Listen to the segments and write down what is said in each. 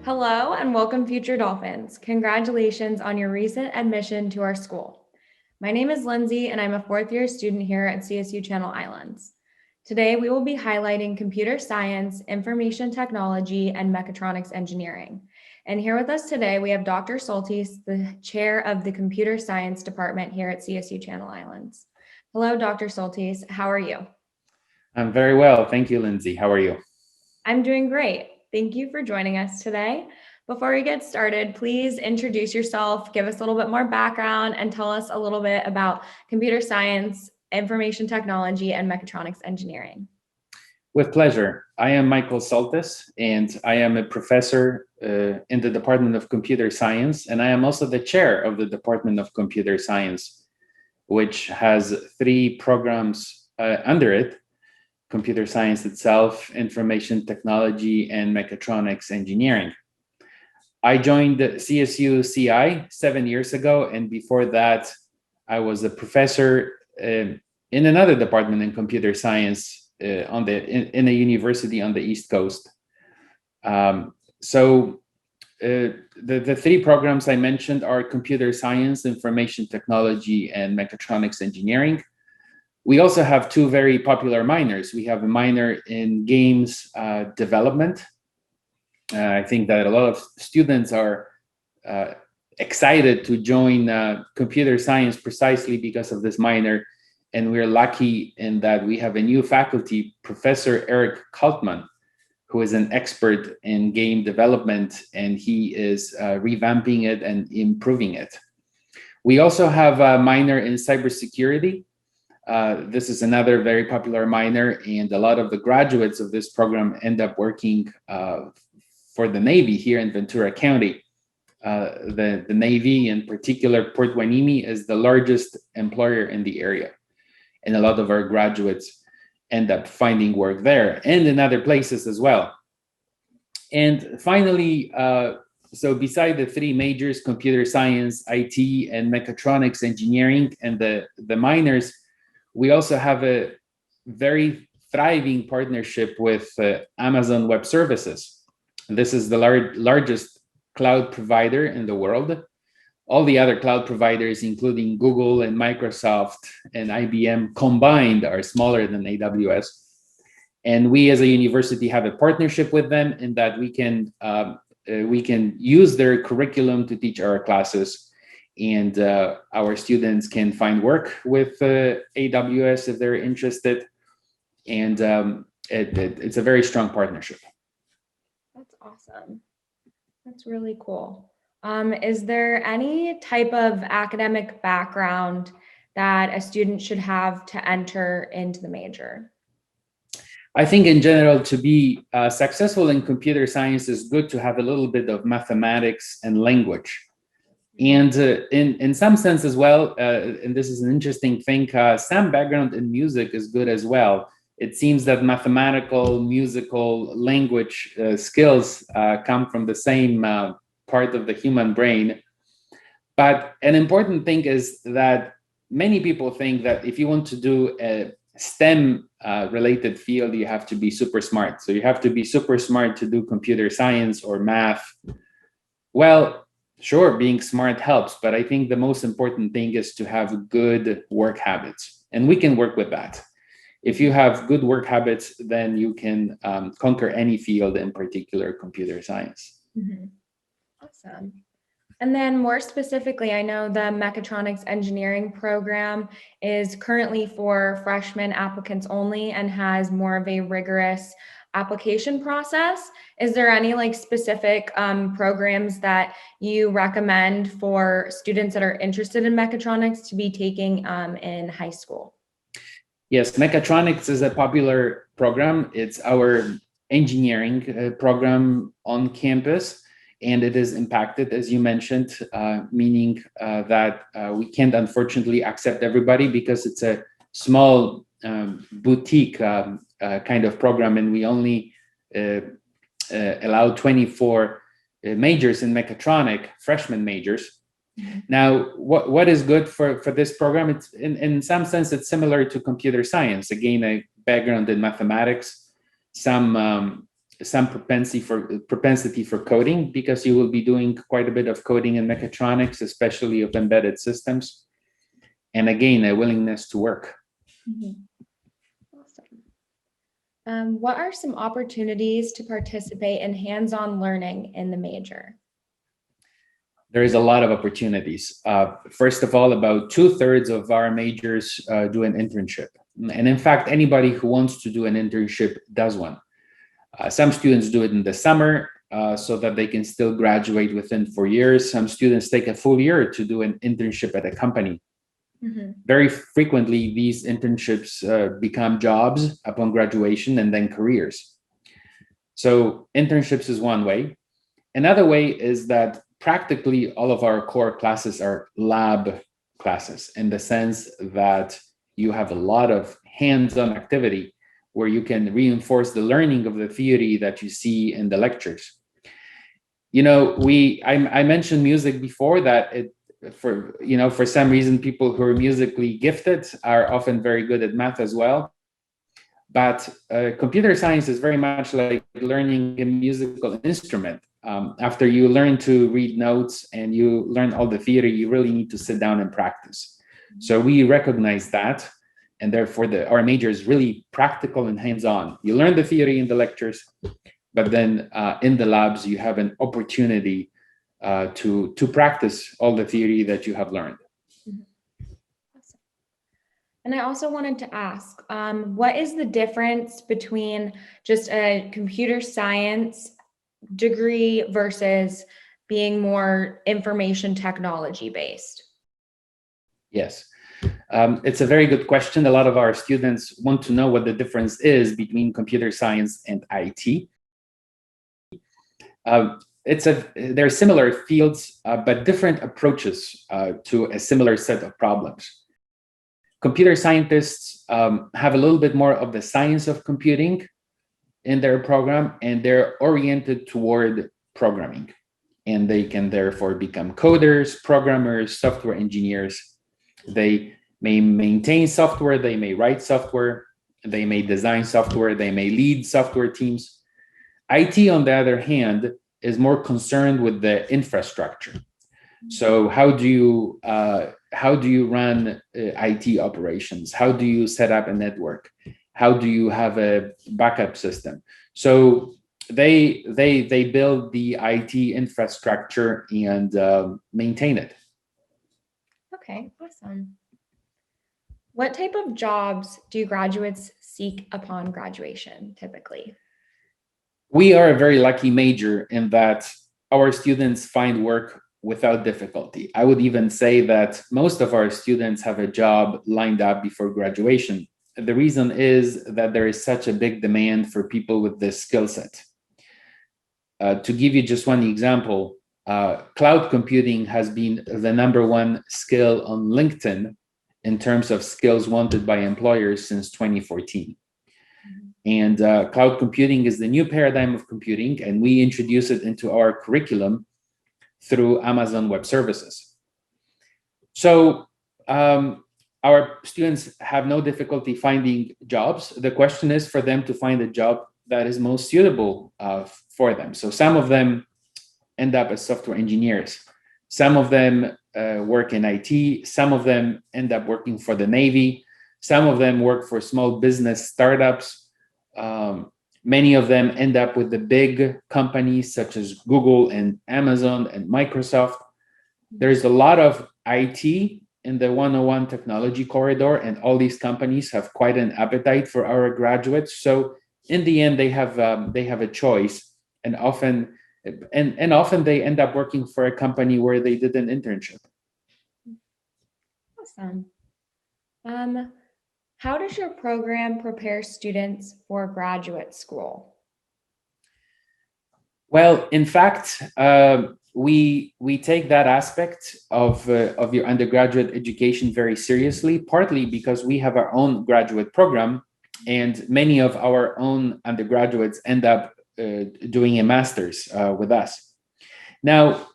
Hello and welcome, Future Dolphins. Congratulations on your recent admission to our school. My name is Lindsay and I'm a fourth year student here at CSU Channel Islands. Today, we will be highlighting computer science, information technology, and mechatronics engineering. And here with us today, we have Dr. Soltis, the chair of the computer science department here at CSU Channel Islands. Hello, Dr. Soltis. How are you? I'm very well. Thank you, Lindsay. How are you? I'm doing great. Thank you for joining us today. Before we get started, please introduce yourself, give us a little bit more background, and tell us a little bit about computer science, information technology, and mechatronics engineering. With pleasure. I am Michael Soltis, and I am a professor in the Department of Computer Science, and I am also the chair of the Department of Computer Science, which has three programs under it: computer science itself, information technology, and mechatronics engineering. I joined CSU CI 7 years ago, and before that, I was a professor in another department in computer science in a university on the East Coast. The three programs I mentioned are computer science, information technology, and mechatronics engineering. We also have two very popular minors. We have a minor in games development. I think that a lot of students are excited to join computer science precisely because of this minor. And we're lucky in that we have a new faculty, Professor Eric Kaltman, who is an expert in game development, and he is revamping it and improving it. We also have a minor in cybersecurity. This is another very popular minor, and a lot of the graduates of this program end up working for the Navy here in Ventura County. The Navy, in particular, Port Hueneme, is the largest employer in the area. And a lot of our graduates end up finding work there and in other places as well. And finally, so beside the three majors, computer science, IT, and mechatronics engineering, and the minors, we also have a very thriving partnership with Amazon Web Services. This is the largest cloud provider in the world. All the other cloud providers, including Google and Microsoft and IBM combined, are smaller than AWS. And we as a university have a partnership with them in that we can use their curriculum to teach our classes, and our students can find work with AWS if they're interested. And it's a very strong partnership. That's awesome. That's really cool. Is there any type of academic background that a student should have to enter into the major? I think in general, to be successful in computer science is good to have a little bit of mathematics and language. And in some sense as well, and this is an interesting thing, some background in music is good as well. It seems that mathematical, musical, language skills come from the same part of the human brain. But an important thing is that many people think that if you want to do a STEM related field, you have to be super smart. So you have to be super smart to do computer science or math. Well, sure, being smart helps, but I think the most important thing is to have good work habits, and we can work with that. If you have good work habits, then you can conquer any field, in particular computer science. Mm-hmm. Awesome. And then more specifically, I know the mechatronics engineering program is currently for freshman applicants only and has more of a rigorous application process. Is there any specific programs that you recommend for students that are interested in mechatronics to be taking in high school? Yes, mechatronics is a popular program. It's our engineering program on campus. And it is impacted, as you mentioned, meaning that we can't unfortunately accept everybody because it's a small boutique kind of program, and we only allow 24 majors in mechatronic, freshman majors. Mm-hmm. Now, what is good for this program? It's in some sense, it's similar to computer science. Again, a background in mathematics, some some propensity for coding, because you will be doing quite a bit of coding in mechatronics, especially of embedded systems. And again, a willingness to work. Awesome. What are some opportunities to participate in hands-on learning in the major? There is a lot of opportunities. First of all, about 2/3 of our majors do an internship. And in fact, anybody who wants to do an internship does one. Some students do it in the summer so that they can still graduate within 4 years. Some students take a full year to do an internship at a company. Very frequently, these internships become jobs upon graduation and then careers. So internships is one way. Another way is that practically all of our core classes are lab classes, in the sense that you have a lot of hands-on activity where you can reinforce the learning of the theory that you see in the lectures. You know, I mentioned music before, that for some reason, people who are musically gifted are often very good at math as well. But computer science is very much like learning a musical instrument. After you learn to read notes and you learn all the theory, you really need to sit down and practice. So we recognize that, and therefore our major is really practical and hands-on. You learn the theory in the lectures, but then in the labs, you have an opportunity to practice all the theory that you have learned. Awesome. And I also wanted to ask, what is the difference between just a computer science degree versus being more information technology based? Yes, it's a very good question. A lot of our students want to know what the difference is between computer science and IT. They're similar fields, but different approaches to a similar set of problems. Computer scientists have a little bit more of the science of computing in their program, and they're oriented toward programming. And they can therefore become coders, programmers, software engineers. They may maintain software, they may write software, they may design software, they may lead software teams. IT, on the other hand, is more concerned with the infrastructure. So how do you run IT operations? How do you set up a network? How do you have a backup system? So they build the IT infrastructure and maintain it. Okay, awesome. What type of jobs do graduates seek upon graduation typically? We are a very lucky major in that our students find work without difficulty. I would even say that most of our students have a job lined up before graduation. The reason is that there is such a big demand for people with this skill set. To give you just one example, cloud computing has been the #1 skill on LinkedIn in terms of skills wanted by employers since 2014. And cloud computing is the new paradigm of computing, and we introduce it into our curriculum through Amazon Web Services. So our students have no difficulty finding jobs. The question is for them to find a job that is most suitable for them. So some of them end up as software engineers. Some of them work in IT. Some of them end up working for the Navy. Some of them work for small business startups. Many of them end up with the big companies such as Google and Amazon and Microsoft. There's a lot of IT in the 101 technology corridor, and all these companies have quite an appetite for our graduates. So in the end, they have a choice, and often they end up working for a company where they did an internship. Awesome. How does your program prepare students for graduate school? Well, in fact, we take that aspect of your undergraduate education very seriously, partly because we have our own graduate program, and many of our own undergraduates end up doing a master's with us. Now,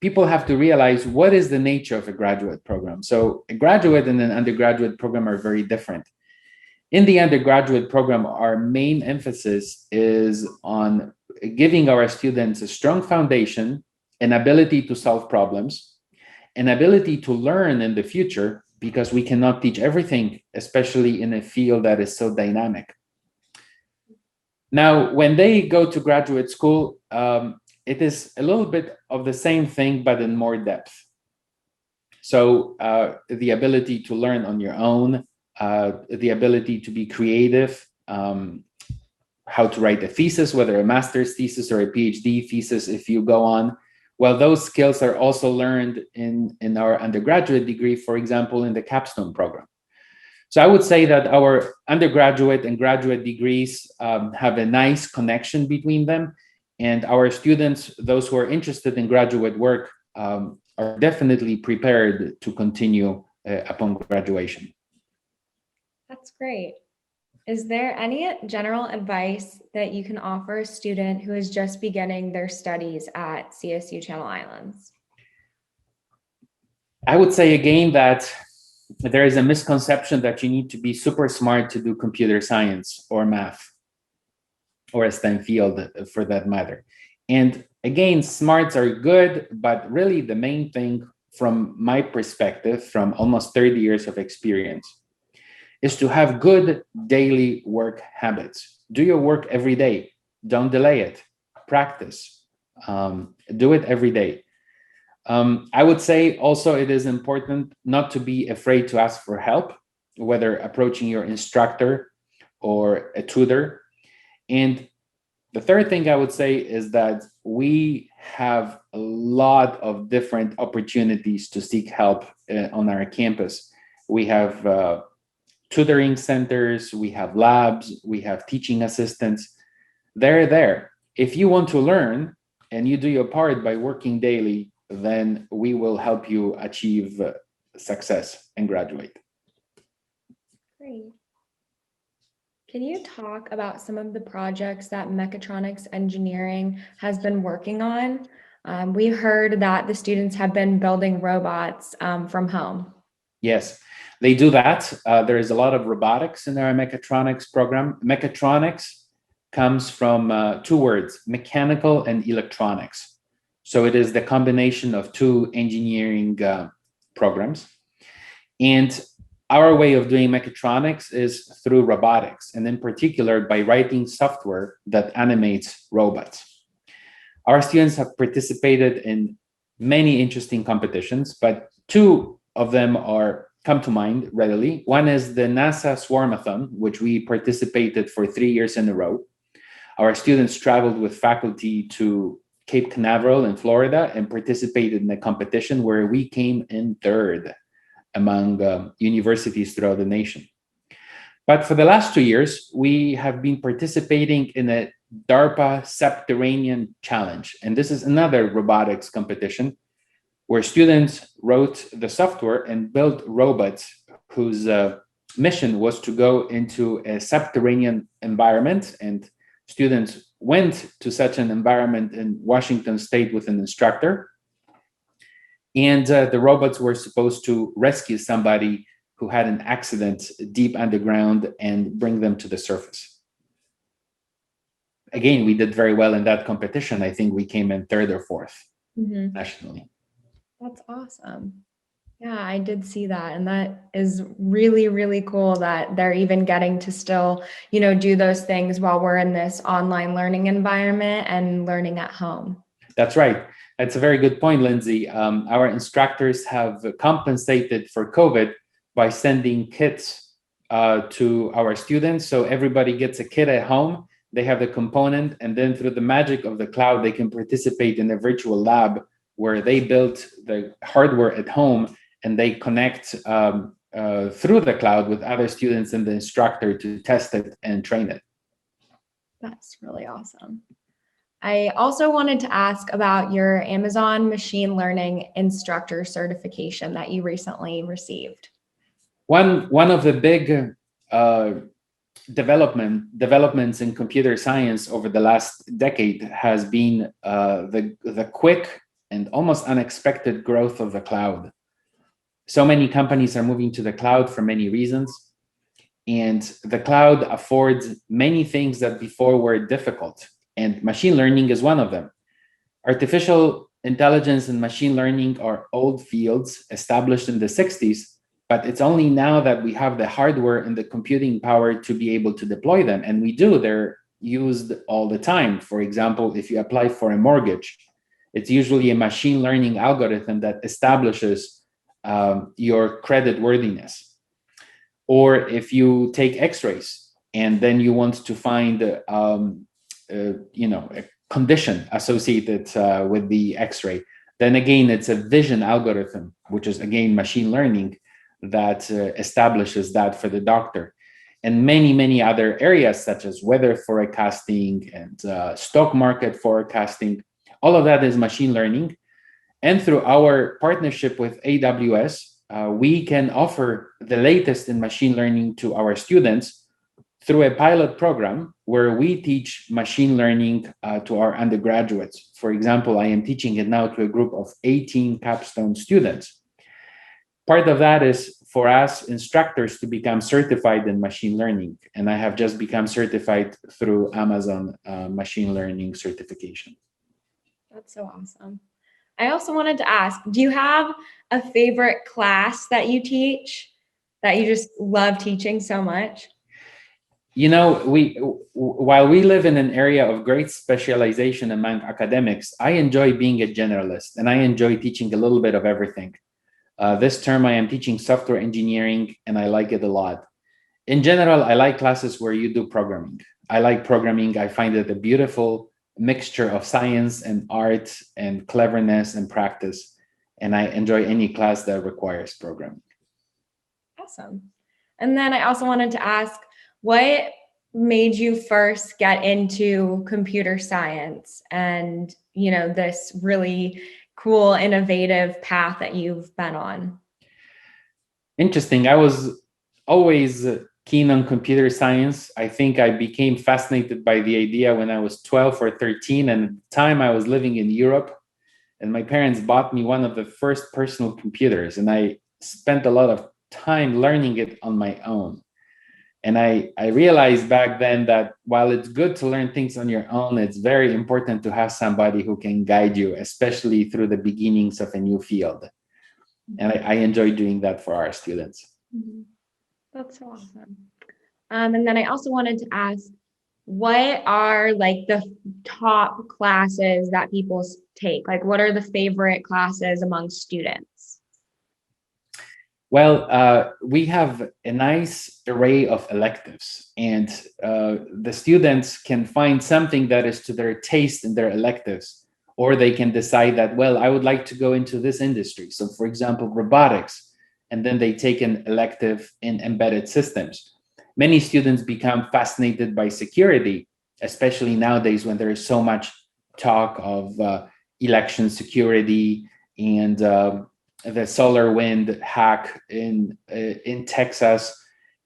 people have to realize what is the nature of a graduate program. So a graduate and an undergraduate program are very different. In the undergraduate program, our main emphasis is on giving our students a strong foundation, an ability to solve problems, an ability to learn in the future, because we cannot teach everything, especially in a field that is so dynamic. Now, when they go to graduate school, it is a little bit of the same thing, but in more depth. So the ability to learn on your own, the ability to be creative, how to write a thesis, whether a master's thesis or a PhD thesis, if you go on. Well, those skills are also learned in our undergraduate degree, for example, in the capstone program. So I would say that our undergraduate and graduate degrees have a nice connection between them. And our students, those who are interested in graduate work, are definitely prepared to continue upon graduation. That's great. Is there any general advice that you can offer a student who is just beginning their studies at CSU Channel Islands? I would say again that there is a misconception that you need to be super smart to do computer science or math or a STEM field for that matter. And again, smarts are good, but really the main thing from my perspective, from almost 30 years of experience, is to have good daily work habits. Do your work every day. Don't delay it. Practice. Do it every day. I would say also it is important not to be afraid to ask for help, whether approaching your instructor or a tutor. And the third thing I would say is that we have a lot of different opportunities to seek help on our campus. We have tutoring centers, we have labs, we have teaching assistants. They're there. If you want to learn and you do your part by working daily, then we will help you achieve success and graduate. Great. Can you talk about some of the projects that Mechatronics Engineering has been working on? We heard that the students have been building robots from home. Yes, they do that. There is a lot of robotics in our mechatronics program. Mechatronics comes from two words, mechanical and electronics. So it is the combination of two engineering programs. And our way of doing mechatronics is through robotics, and in particular by writing software that animates robots. Our students have participated in many interesting competitions, but two of them come to mind readily. One is the NASA Swarmathon, which we participated for 3 years in a row. Our students traveled with faculty to Cape Canaveral in Florida and participated in a competition where we came in third among universities throughout the nation. But for the last 2 years, we have been participating in a DARPA Subterranean Challenge. And this is another robotics competition where students wrote the software and built robots whose mission was to go into a subterranean environment. And students went to such an environment in Washington State with an instructor. And the robots were supposed to rescue somebody who had an accident deep underground and bring them to the surface. Again, we did very well in that competition. I think we came in third or fourth nationally. That's awesome. Yeah, I did see that. And that is really, really cool that they're even getting to still, do those things while we're in this online learning environment and learning at home. That's right. That's a very good point, Lindsay. Our instructors have compensated for COVID by sending kits to our students. So everybody gets a kit at home. They have the component, and then through the magic of the cloud, they can participate in a virtual lab where they built the hardware at home and they connect through the cloud with other students and the instructor to test it and train it. That's really awesome. I also wanted to ask about your Amazon machine learning instructor certification that you recently received. One of the big developments in computer science over the last decade has been the quick and almost unexpected growth of the cloud. So many companies are moving to the cloud for many reasons. And the cloud affords many things that before were difficult, and machine learning is one of them. Artificial intelligence and machine learning are old fields established in the 60s, but it's only now that we have the hardware and the computing power to be able to deploy them. And we do, they're used all the time. For example, if you apply for a mortgage, it's usually a machine learning algorithm that establishes your credit worthiness. Or if you take x-rays and then you want to find a condition associated with the x-ray, then again it's a vision algorithm, which is again machine learning, that establishes that for the doctor. And many other areas such as weather forecasting and stock market forecasting, all of that is machine learning. And through our partnership with AWS, we can offer the latest in machine learning to our students through a pilot program where we teach machine learning to our undergraduates. For example, I am teaching it now to a group of 18 capstone students. Part of that is for us instructors to become certified in machine learning. And I have just become certified through Amazon machine learning certification. That's so awesome. I also wanted to ask, do you have a favorite class that you teach that you just love teaching so much? You know, while we live in an area of great specialization among academics, I enjoy being a generalist and I enjoy teaching a little bit of everything. This term, I am teaching software engineering and I like it a lot. In general, I like classes where you do programming. I like programming. I find it a beautiful mixture of science and art and cleverness and practice. And I enjoy any class that requires programming. Awesome. And then I also wanted to ask, what made you first get into computer science and, this really cool, innovative path that you've been on? Interesting. I was always keen on computer science. I think I became fascinated by the idea when I was 12 or 13. And at the time I was living in Europe and my parents bought me one of the first personal computers. And I spent a lot of time learning it on my own. And I realized back then that while it's good to learn things on your own, it's very important to have somebody who can guide you, especially through the beginnings of a new field. And I enjoy doing that for our students. That's so awesome. And then I also wanted to ask, what are the top classes that people take? What are the favorite classes among students? Well, we have a nice array of electives, and the students can find something that is to their taste in their electives, or they can decide that, well, I would like to go into this industry. So for example, robotics, and then they take an elective in embedded systems. Many students become fascinated by security, especially nowadays when there is so much talk of election security and the SolarWinds hack in Texas.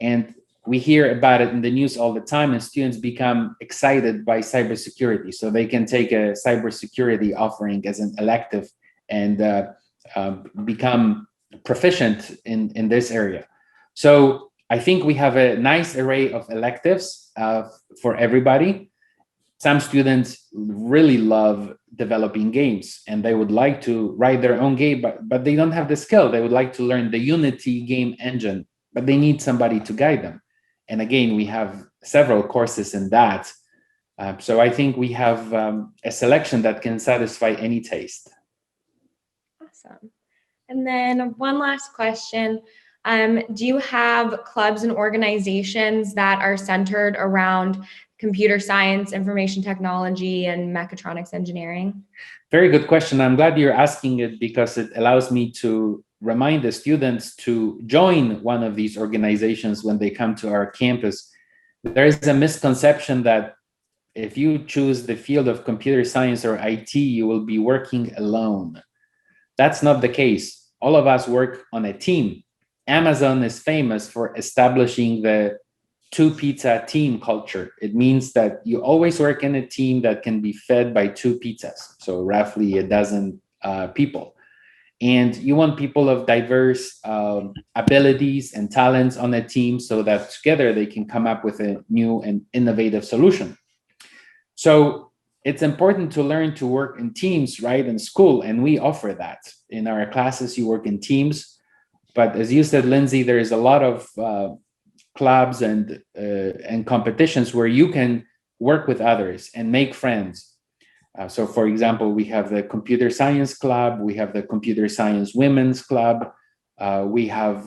And we hear about it in the news all the time, and students become excited by cybersecurity. So they can take a cybersecurity offering as an elective and become proficient in this area. So I think we have a nice array of electives for everybody. Some students really love developing games and they would like to write their own game, but they don't have the skill. They would like to learn the Unity game engine, but they need somebody to guide them. And again, we have several courses in that. So I think we have a selection that can satisfy any taste. Awesome. And then one last question. Do you have clubs and organizations that are centered around computer science, information technology, and mechatronics engineering? Very good question. I'm glad you're asking it because it allows me to remind the students to join one of these organizations when they come to our campus. There is a misconception that if you choose the field of computer science or IT, you will be working alone. That's not the case. All of us work on a team. Amazon is famous for establishing the two pizza team culture. It means that you always work in a team that can be fed by two pizzas, so roughly a dozen people. And you want people of diverse abilities and talents on a team so that together they can come up with a new and innovative solution. So it's important to learn to work in teams, right, in school, and we offer that. In our classes, you work in teams. But as you said, Lindsay, there is a lot of clubs and competitions where you can work with others and make friends. So, for example, we have the Computer Science Club, we have the Computer Science Women's Club, we have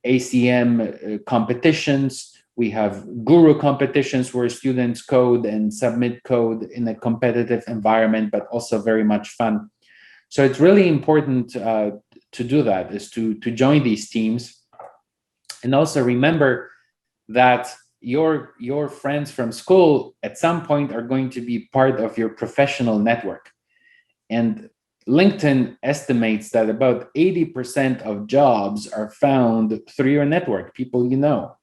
ACM competitions, we have Guru competitions where students code and submit code in a competitive environment, but also very much fun. So it's really important to do that, is to join these teams. And also remember that your friends from school at some point are going to be part of your professional network. And LinkedIn estimates that about 80% of jobs are found through your network, people you know.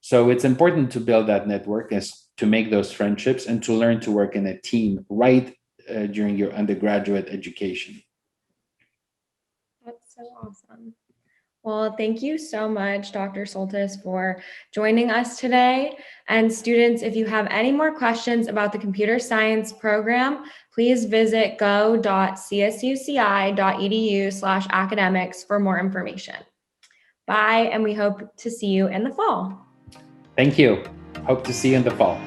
So it's important to build that network, as to make those friendships and to learn to work in a team right during your undergraduate education. That's so awesome. Well, thank you so much, Dr. Soltis, for joining us today. And students, if you have any more questions about the computer science program, please visit go.csuci.edu/academics for more information. Bye, and we hope to see you in the fall. Thank you. Hope to see you in the fall.